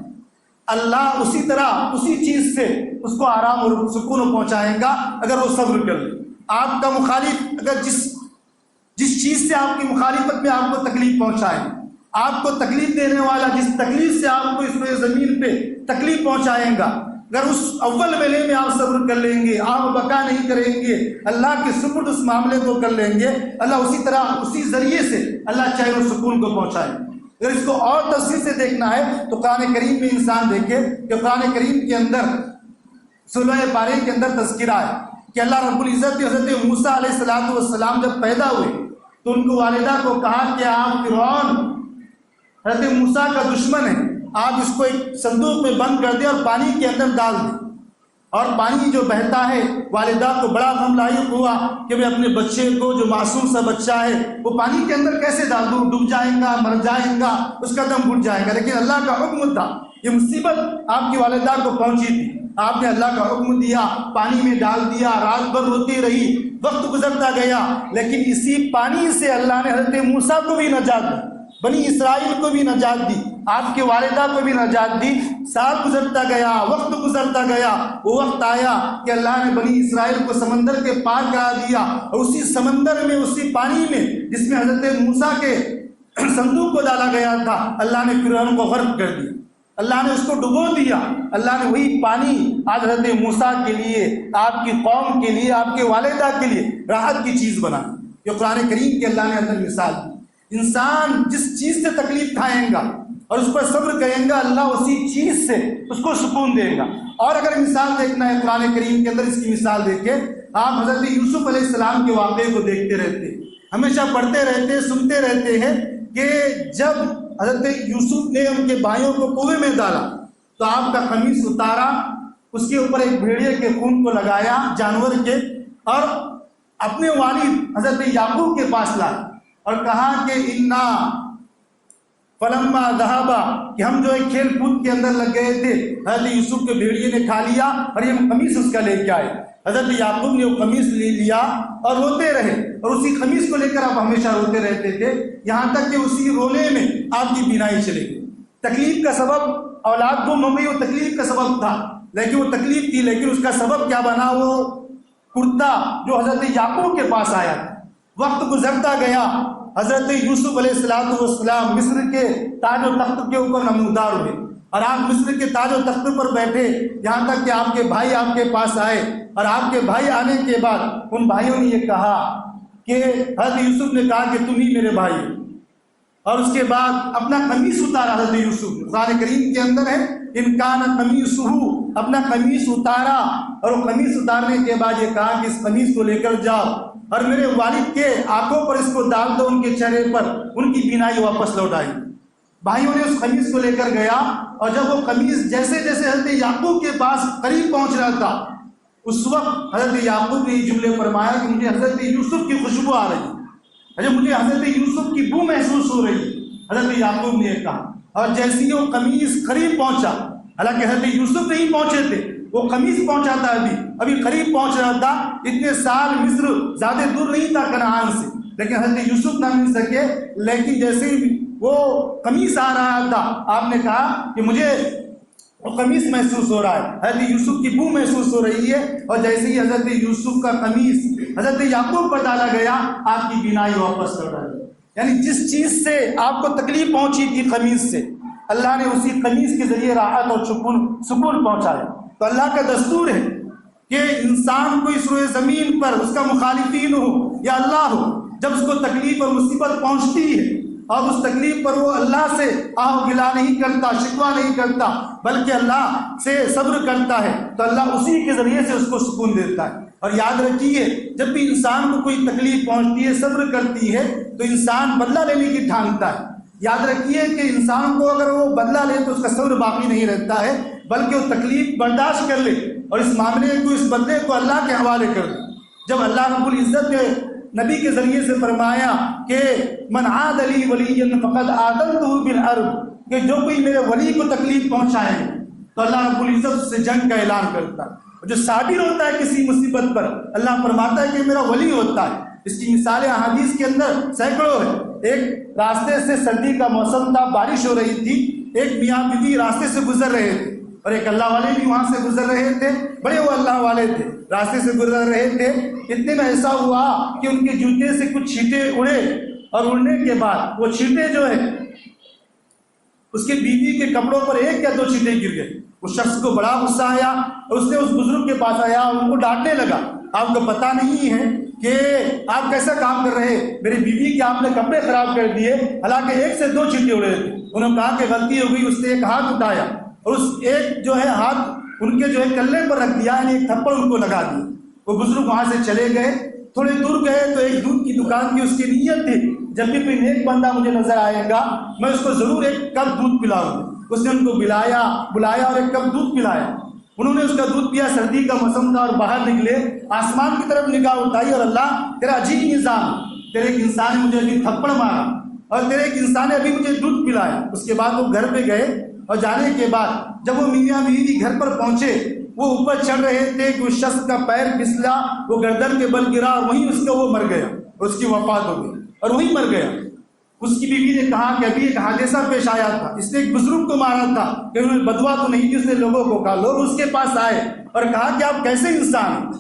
اللہ اسی طرح اسی چیز سے اس کو آرام اور سکون پہنچائے گا اگر وہ صبر کر لے. آپ کا مخالف اگر جس چیز سے آپ کی مخالفت میں آپ کو تکلیف پہنچائے، آپ کو تکلیف دینے والا جس تکلیف سے آپ کو اس روئے زمین پہ تکلیف پہنچائے گا، اگر اس اول ویلے میں آپ صبر کر لیں گے، آپ بقا نہیں کریں گے، اللہ کے سپرد اس معاملے کو کر لیں گے، اللہ اسی طرح اسی ذریعے سے اللہ چاہے وہ سکون کو پہنچائے. اگر اس کو اور تفصیل سے دیکھنا ہے تو قرآن کریم میں انسان دیکھے کہ قرآن کریم کے اندر سورہ بارہ کے اندر تذکرہ ہے کہ اللہ رب العزت نے حضرت موسیٰ علیہ السلام جب پیدا ہوئے تو ان کو والدہ کو کہا کہ آپ فرعون حضرت موسیٰ کا دشمن ہے، آپ اس کو ایک صندوق میں بند کر دیں اور پانی کے اندر ڈال دیں. اور پانی جو بہتا ہے والدہ کو بڑا غم لاحق ہوا کہ میں اپنے بچے کو جو معصوم سا بچہ ہے وہ پانی کے اندر کیسے ڈال دوں، ڈوب جائیں گا، مر جائیں گا، اس کا دم گھٹ جائے گا. لیکن اللہ کا حکم تھا، یہ مصیبت آپ کی والدہ کو پہنچی تھی، آپ نے اللہ کا حکم دیا، پانی میں ڈال دیا، رات بھر روتی رہی، وقت گزرتا گیا، لیکن اسی پانی سے اللہ نے حضرت موسیٰ کو بھی نجات دی، بنی اسرائیل کو بھی نجات دی، آپ کے والدہ کو بھی نجات دی. سال گزرتا گیا، وقت گزرتا گیا، وہ وقت آیا کہ اللہ نے بنی اسرائیل کو سمندر کے پار کرا دیا، اور اسی سمندر میں اسی پانی میں جس میں حضرت موسیٰ کے صندوق کو ڈالا گیا تھا اللہ نے فرعون کو غرق کر دیا، اللہ نے اس کو ڈبو دیا. اللہ نے وہی پانی آج حضرت موسیٰ کے لیے، آپ کی قوم کے لیے، آپ کے والدہ کے لیے راحت کی چیز بنا. یہ قرآن کریم کے اللہ نے اندر مثال دی. انسان جس چیز سے تکلیف کھائیں گا اور اس پر صبر کریں گا اللہ اسی چیز سے اس کو سکون دے گا. اور اگر مثال دیکھنا ہے قرآن کریم کے اندر اس کی مثال دیکھیں، آپ حضرت یوسف علیہ السلام کے واقعے کو دیکھتے رہتے، ہمیشہ پڑھتے رہتے، سنتے رہتے ہیں کہ جب حضرت یوسف نے ان کے بھائیوں کو کنویں میں ڈالا تو آپ کا قمیص اتارا، اس کے اوپر ایک بھیڑیے کے خون کو لگایا جانور کے، اور اپنے والد حضرت یعقوب کے پاس لایا اور کہا کہ انا فلما ذہبا، کہ ہم جو ایک کھیل کود کے اندر لگ گئے تھے حضرت یوسف کے بھیڑیے نے کھا لیا اور یہ قمیص اس کا لے کے آئے. حضرت یعقوب نے وہ قمیص لے لیا اور روتے رہے، اور اسی قمیص کو لے کر آپ ہمیشہ روتے رہتے تھے، یہاں تک کہ اسی رونے میں آپ کی بینائی چلے گئی. تکلیف کا سبب اولاد گم ہو گئی، وہ تکلیف کا سبب تھا، لیکن وہ تکلیف تھی، لیکن اس کا سبب کیا بنا؟ وہ کرتا جو حضرت یعقوب کے پاس آیا. وقت گزرتا گیا، حضرت یوسف علیہ السلام مصر کے تاج و تخت کے اوپر نمودار ہوئے، اور آپ مصر کے تاج و تخت پر بیٹھے، یہاں تک کہ آپ کے بھائی آپ کے پاس آئے، اور آپ کے بھائی آنے کے بعد ان بھائیوں نے یہ کہا کہ حضرت یوسف نے کہا کہ تم ہی میرے بھائی، اور اس کے بعد اپنا قمیص اتارا حضرت یوسف. قرآن کریم کے اندر ہے ان کان قمیصہ، اپنا قمیص اتارا، اور وہ قمیص اتارنے کے بعد یہ کہا کہ اس قمیص کو لے کر جاؤ اور میرے والد کے آنکھوں پر اس کو ڈال دو، ان کے چہرے پر، ان کی بینائی واپس لوٹائی۔ بھائیوں نے اس قمیص کو لے کر گیا، اور جب وہ قمیص جیسے جیسے حضرت یعقوب کے پاس قریب پہنچ رہا تھا، اس وقت حضرت یعقوب نے یہ جملے فرمایا کہ مجھے حضرت یوسف کی خوشبو آ رہی ہے، مجھے حضرت یوسف کی بو محسوس ہو رہی ہے، حضرت یعقوب نے یہ کہا۔ اور جیسے ہی وہ قمیص قریب پہنچا، حالانکہ حضرت یوسف نہیں پہنچے تھے، وہ قمیص پہنچا تھا، ابھی قریب پہنچ رہا تھا، اتنے سال مصر زیادہ دور نہیں تھا کنعان سے، لیکن حضرت یوسف نہ مل سکے، لیکن جیسے ہی وہ قمیص آ رہا تھا، آپ نے کہا کہ مجھے وہ قمیص محسوس ہو رہا ہے، حضرت یوسف کی بو محسوس ہو رہی ہے، اور جیسے ہی حضرت یوسف کا قمیص حضرت یعقوب پر ڈالا گیا، آپ کی بینائی واپس لوٹ آئی۔ یعنی جس چیز سے آپ کو تکلیف پہنچی تھی قمیص سے، اللہ نے اسی قمیص کے ذریعے راحت اور سکون پہنچایا۔ تو اللہ کا دستور ہے کہ انسان کو اس روئے زمین پر اس کا مخالفین ہو یا اللہ ہو، جب اس کو تکلیف اور مصیبت پہنچتی ہے اور اس تکلیف پر وہ اللہ سے آہ گلا نہیں کرتا، شکوہ نہیں کرتا، بلکہ اللہ سے صبر کرتا ہے، تو اللہ اسی کے ذریعے سے اس کو سکون دیتا ہے۔ اور یاد رکھیے، جب بھی انسان کو کوئی تکلیف پہنچتی ہے، صبر کرتی ہے، تو انسان بدلہ لینے کی ٹھانتا ہے۔ یاد رکھیے کہ انسان کو اگر وہ بدلہ لے تو اس کا صبر باقی نہیں رہتا ہے، بلکہ وہ تکلیف برداشت کر لے اور اس معاملے کو، اس بدلے کو اللہ کے حوالے کر دے۔ جب اللہ رب العزت نے نبی کے ذریعے سے فرمایا کہ من عاد لی ولیا فقد آذنتہ بالحرب، کہ جو کوئی میرے ولی کو تکلیف پہنچائے تو اللہ رب العزت سے جنگ کا اعلان کرتا ہے۔ جو صابر ہوتا ہے کسی مصیبت پر، اللہ فرماتا ہے کہ میرا ولی ہوتا ہے۔ اس کی مثالیں احادیث کے اندر سینکڑوں ہیں۔ ایک راستے سے، سردی کا موسم تھا، بارش ہو رہی تھی، ایک میاں بیوی راستے سے گزر رہے تھے، اور ایک اللہ والے بھی وہاں سے گزر رہے تھے، بڑے وہ اللہ والے تھے، راستے سے گزر رہے تھے۔ اتنے میں ایسا ہوا کہ ان کے جوتے سے کچھ چھینٹے اڑے، اور اڑنے کے بعد وہ چھینٹے جو ہے اس کے بیوی کے کپڑوں پر ایک یا دو چھینٹے گر گئے۔ اس شخص کو بڑا غصہ آیا اور اس نے اس بزرگ کے پاس آیا اور ان کو ڈانٹنے لگا، آپ کو پتہ نہیں ہے کہ آپ کیسا کام کر رہے، میری بیوی کے آپ نے کپڑے خراب کر دیے، حالانکہ ایک سے دو چھینٹے اڑے تھے۔ انہوں نے کہا کہ غلطی ہو گئی۔ اس نے ایک ہاتھ اٹھایا اور اس ایک جو ہے ہاتھ ان کے جو ہے کلے پر رکھ دیا، یعنی ایک تھپڑ ان کو لگا دیا۔ وہ بزرگ وہاں سے چلے گئے، تھوڑے دور گئے تو ایک دودھ کی دکان کی اس کی نیت تھی، جب بھی کوئی نیک بندہ مجھے نظر آئے گا میں اس کو ضرور ایک کپ دودھ پلاؤں گا۔ اس نے ان کو بلایا اور ایک کپ دودھ پلایا۔ انہوں نے اس کا دودھ پیا، سردی کا موسم تھا، اور باہر نکلے، آسمان کی طرف نگاہ اٹھائی، اور اللہ تیرا عجیب نظام، تیرے ایک انسان نے مجھے ابھی تھپڑ مارا اور تیرے ایک انسان نے ابھی مجھے دودھ پلایا۔ اس کے بعد وہ گھر پہ گئے، اور جانے کے بعد جب وہ میاں بیوی گھر پر پہنچے، وہ اوپر چڑھ رہے تھے کہ اس شخص کا پیر پھسلا، وہ گردن کے بل گرا، اور وہیں اس کا وہ مر گیا، اس کی وفات ہو گئی اور وہیں مر گیا۔ اس کی بیوی نے کہا کہ ابھی ایک حادثہ پیش آیا تھا، اس نے ایک بزرگ کو مارا تھا، کہ انہوں نے بدوا تو نہیں تھی، اس نے لوگوں کو کہا، لوگ اس کے پاس آئے اور کہا کہ آپ کیسے انسان ہیں،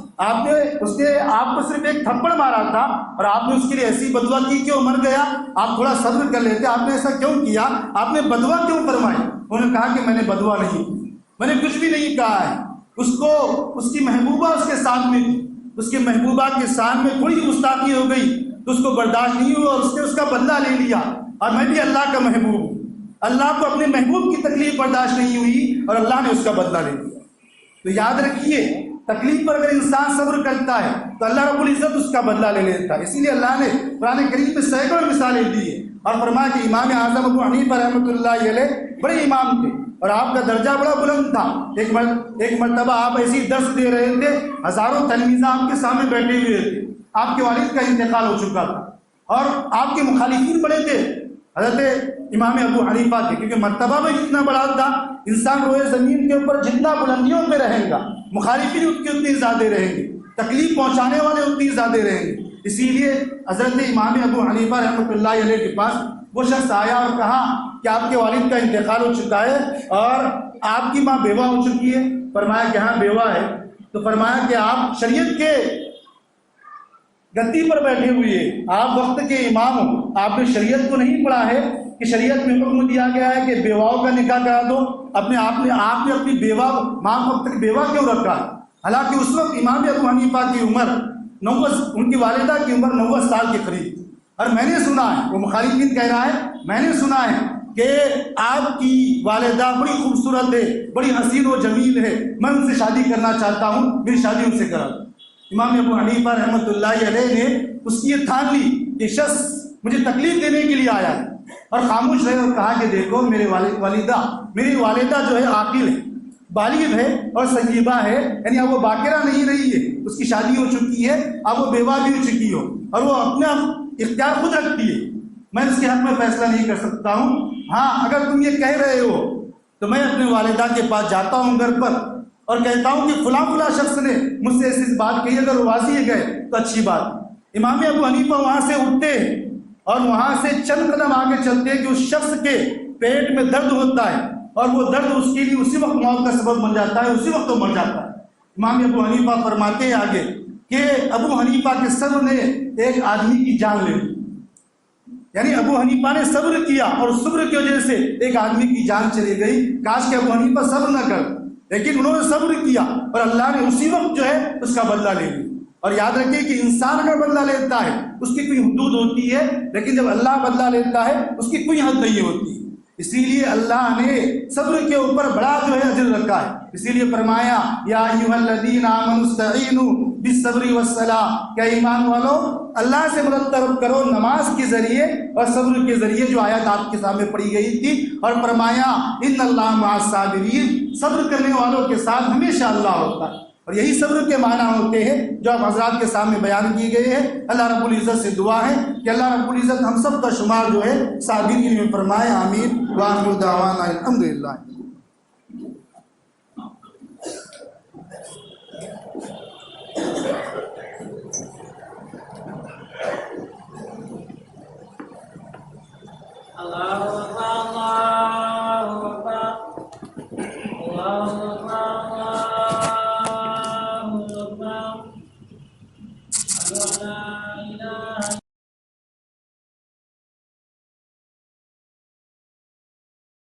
اس نے آپ کو صرف ایک تھپڑ مارا تھا اور آپ نے اس کے لیے ایسی بدوا کی کہ وہ مر گیا، آپ تھوڑا صبر کر لیتے، آپ نے ایسا کیوں کیا، آپ نے بدوا کیوں فرمائی؟ انہوں نے کہا کہ میں نے بدوا نہیں کی، میں نے کچھ بھی نہیں کہا ہے۔ اس کی محبوبہ اس کے ساتھ میں تھی، اس کے محبوبہ کے سامنے تھوڑی سی گستاخی ہو گئی تو اس کو برداشت نہیں ہوا، اور اس نے اس کا بدلہ لے لیا۔ اور میں بھی اللہ کا محبوب ہوں، اللہ کو اپنے محبوب کی تکلیف برداشت نہیں ہوئی اور اللہ نے اس کا بدلہ لے لیا۔ تو یاد رکھیے، تکلیف پر اگر انسان صبر کرتا ہے تو اللہ رب العزت اس کا بدلہ لے لیتا ہے۔ اسی لیے اللہ نے قرآن کریم میں سینکڑوں مثالیں دی ہیں، اور فرمایا کہ امام اعظم ابو حنیفہ رحمۃ اللہ علیہ بڑے امام تھے اور آپ کا درجہ بڑا بلند تھا۔ ایک مرتبہ آپ ایسی درس دے رہے تھے، ہزاروں تلمیذہ آپ کے سامنے بیٹھے ہوئے تھے، آپ کے والد کا انتقال ہو چکا تھا، اور آپ کے مخالفین بڑے تھے، حضرت امام ابو حنیفہ تھے، کیونکہ مرتبہ میں جتنا بڑا تھا، انسان روئے زمین کے اوپر جتنا بلندیوں پہ رہیں گا، مخالفین ان کے اتنے زیادہ رہیں گے، تکلیف پہنچانے والے اتنی زیادہ رہیں گے۔ اسی لیے حضرت امام ابو حنیفہ رحمۃ اللہ علیہ کے پاس وہ شخص آیا اور کہا کہ آپ کے والد کا انتقال ہو چکا ہے اور آپ کی ماں بیوہ ہو چکی ہے۔ فرمایا کہ ہاں بیوہ ہے۔ تو فرمایا کہ آپ شریعت کے گدی پر بیٹھے ہوئے، آپ وقت کے امام ہو، آپ نے شریعت کو نہیں پڑھا ہے کہ شریعت میں حکم دیا گیا ہے کہ بیواؤں کا نکاح کرا دو، آپ نے اپنی بیوہ ماں وقت کی بیوہ کیوں رکھا؟ حالانکہ اس وقت امام ابو حنیفہ کی عمر 90، ان کی والدہ کی عمر 90 سال کے قریب، اور میں نے سنا ہے، وہ مخالفین کہہ رہا ہے، میں نے سنا ہے کہ آپ کی والدہ بڑی خوبصورت ہے، بڑی حسین و جمیل ہے، میں ان سے شادی کرنا چاہتا ہوں، میری شادی ان سے کرا دو۔ امام ابو حنیفہ رحمۃ اللہ علیہ نے اس کی یہ ٹھان لی کہ شخص مجھے تکلیف دینے کے لیے آیا ہے، اور خاموش رہے اور کہا کہ دیکھو میری والدہ جو ہے عاقل ہے، بالغ ہے اور سیبہ ہے، یعنی اب وہ باقرہ نہیں رہی ہے، اس کی شادی ہو چکی ہے، اب وہ بیوہ بھی ہو چکی ہو، اور وہ اپنا اختیار خود رکھتی ہے، میں اس کے حق میں فیصلہ نہیں کر سکتا ہوں۔ ہاں اگر تم یہ کہہ رہے ہو تو میں اپنے والدہ کے پاس جاتا ہوں گھر پر اور کہتا ہوں کہ فلاں شخص نے مجھ سے ایسی بات کہی، اگر وہ واضح گئے تو اچھی بات۔ امام ابو حنیفہ وہاں سے اٹھتے ہیں اور وہاں سے چند قدم آگے چلتے ہیں کہ اس شخص کے پیٹ میں درد ہوتا ہے، اور وہ درد اس کے لیے اسی وقت موت کا سبب بن جاتا ہے، اسی وقت وہ مر جاتا ہے۔ امام ابو حنیفہ فرماتے ہیں آگے کہ ابو حنیفہ کے صبر نے ایک آدمی کی جان لے لی، یعنی ابو حنیفہ نے صبر کیا اور اس صبر کی وجہ سے ایک آدمی کی جان چلی گئی۔ کاش کہ ابو حنیفہ صبر نہ کر، لیکن انہوں نے صبر کیا اور اللہ نے اسی وقت جو ہے اس کا بدلہ لے لیا۔ اور یاد رکھیے کہ انسان اگر بدلہ لیتا ہے اس کی کوئی حدود ہوتی ہے، لیکن جب اللہ بدلہ لیتا ہے اس کی کوئی حد نہیں ہوتی۔ اسی لیے اللہ نے صبر کے اوپر بڑا جو ہے اجر رکھا ہے، اسی لیے فرمایا یا ایھا الذین آمنوا استعینوا بالصبر والصلاۃ، کہ ایمان والو اللہ سے مدد طلب کرو نماز کے ذریعے اور صبر کے ذریعے، جو آیت آپ کے سامنے پڑھی گئی تھی، اور فرمایا ان اللہ مع الصابرین، صبر کرنے والوں کے ساتھ ہمیشہ اللہ ہوتا ہے۔ اور یہی صبر کے معنی ہوتے ہیں جو آپ حضرات کے سامنے بیان کیے گئے ہیں۔ اللہ رب العزت سے دعا ہے کہ اللہ رب العزت ہم سب کا شمار جو ہے صابرین میں فرمائے، آمین۔ وآخر دعوانا الحمدللہ۔ اللہ